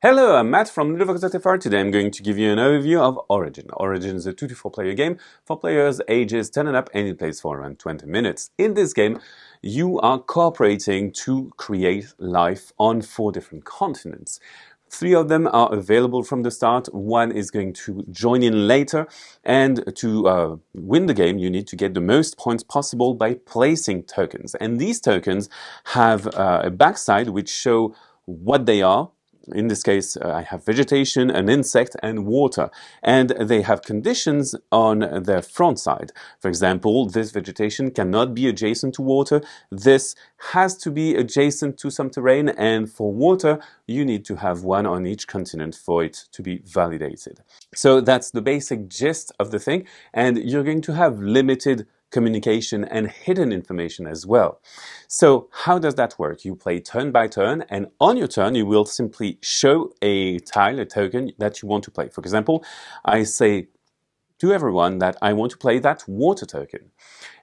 Hello, I'm Matt from Ludo-Chrono. Today I'm going to give you an overview of Origin. Origin is a 2 to 4 player game for players ages 10 and up, and it plays for around 20 minutes. In this game, you are cooperating to create life on 4 different continents. 3 of them are available from the start. 1 is going to join in later, and to win the game you need to get the most points possible by placing tokens. And these tokens have a backside which show what they are. In this case, I have vegetation, an insect, and water. And they have conditions on their front side. For example, this vegetation cannot be adjacent to water. This has to be adjacent to some terrain. And for water, you need to have 1 on each continent for it to be validated. So that's the basic gist of the thing. And you're going to have limited communication and hidden information as well. So how does that work? You play turn by turn, and on your turn you will simply show a tile, a token that you want to play. For example, I say to everyone that I want to play that water token.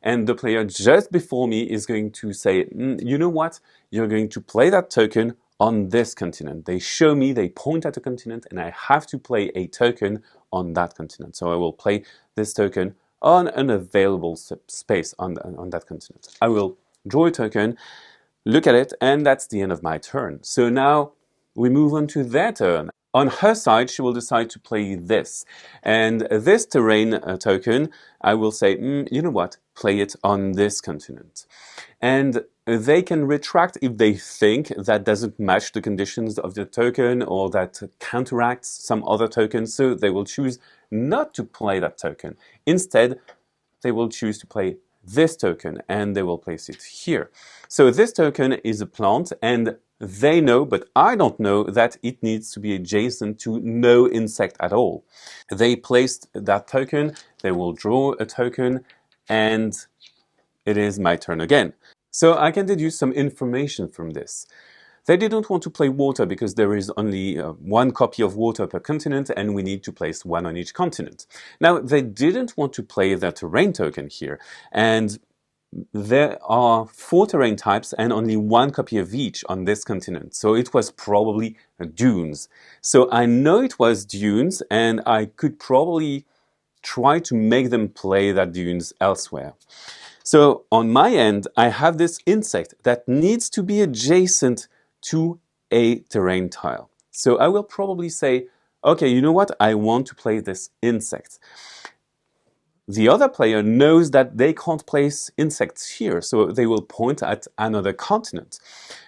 And the player just before me is going to say, you know what? You're going to play that token on this continent. They show me, they point at a continent, and I have to play a token on that continent. So I will play this token on an available space on that continent. I will draw a token, look at it, and that's the end of my turn. So now we move on to their turn. On her side, she will decide to play this. And this terrain token, I will say, you know what, play it on this continent. And they can retract if they think that doesn't match the conditions of the token or that counteracts some other token. So they will choose not to play that token. Instead, they will choose to play this token and they will place it here. So this token is a plant, and they know, but I don't know, that it needs to be adjacent to no insect at all. They placed that token, they will draw a token, and it is my turn again. So I can deduce some information from this. They didn't want to play water because there is only 1 copy of water per continent, and we need to place 1 on each continent. Now, they didn't want to play the terrain token here, and there are 4 terrain types and only 1 copy of each on this continent. So it was probably dunes. So I know it was dunes, and I could probably try to make them play that dunes elsewhere. So on my end, I have this insect that needs to be adjacent to a terrain tile. So I will probably say, okay, you know what? I want to play this insect. The other player knows that they can't place insects here, so they will point at another continent.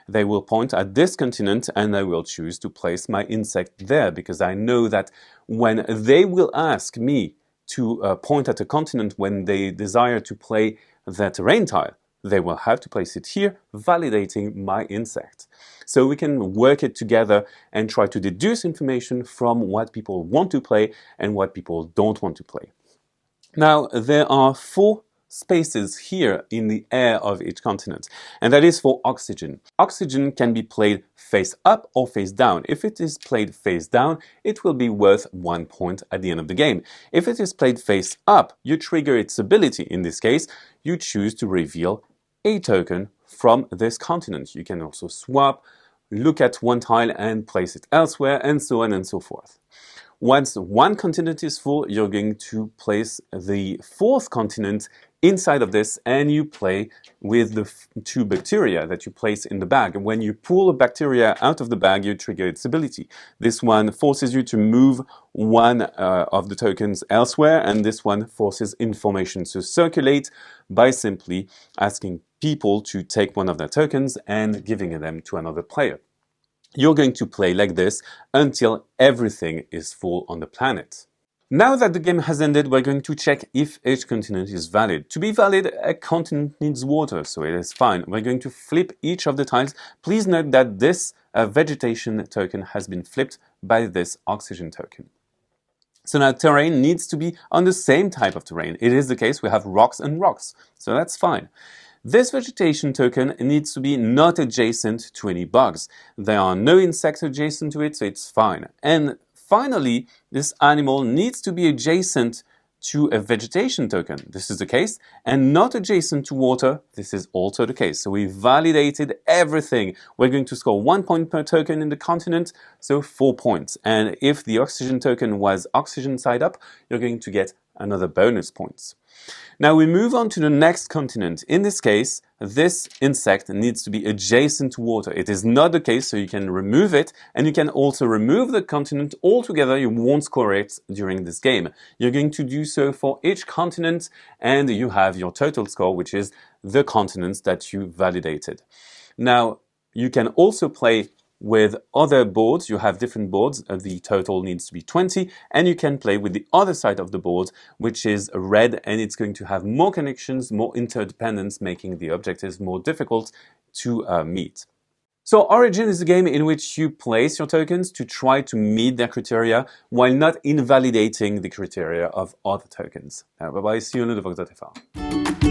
They will point at this continent, and I will choose to place my insect there, because I know that when they will ask me to point at a continent when they desire to play the terrain tile, they will have to place it here, validating my insect. So we can work it together and try to deduce information from what people want to play and what people don't want to play. Now, there are 4 spaces here in the air of each continent, and that is for oxygen. Oxygen can be played face up or face down. If it is played face down, it will be worth 1 point at the end of the game. If it is played face up, you trigger its ability. In this case, you choose to reveal a token from this continent. You can also swap, look at 1 tile and place it elsewhere, and so on and so forth. Once 1 continent is full, you're going to place the 4th continent inside of this, and you play with the 2 bacteria that you place in the bag. When you pull a bacteria out of the bag, you trigger its ability. This one forces you to move 1 of the tokens elsewhere, and this one forces information to circulate by simply asking people to take 1 of their tokens and giving them to another player. You're going to play like this until everything is full on the planet. Now that the game has ended, we're going to check if each continent is valid. To be valid, a continent needs water, so it is fine. We're going to flip each of the tiles. Please note that this vegetation token has been flipped by this oxygen token. So now terrain needs to be on the same type of terrain. It is the case, we have rocks and rocks, so that's fine. This vegetation token needs to be not adjacent to any bugs. There are no insects adjacent to it, so it's fine. And finally, this animal needs to be adjacent to a vegetation token. This is the case, and not adjacent to water. This is also the case. So we validated everything. We're going to score 1 point per token in the continent, so 4 points. And if the oxygen token was oxygen side up, you're going to get another bonus points. Now we move on to the next continent. In this case, this insect needs to be adjacent to water. It is not the case, so you can remove it, and you can also remove the continent altogether. You won't score it during this game. You're going to do so for each continent, and you have your total score, which is the continents that you validated. Now, you can also play with other boards. You have different boards. The total needs to be 20, and you can play with the other side of the board, which is red, and it's going to have more connections, more interdependence, making the objectives more difficult to meet. So Origin is a game in which you place your tokens to try to meet their criteria while not invalidating the criteria of other tokens. Bye bye, see you on Ludochrono.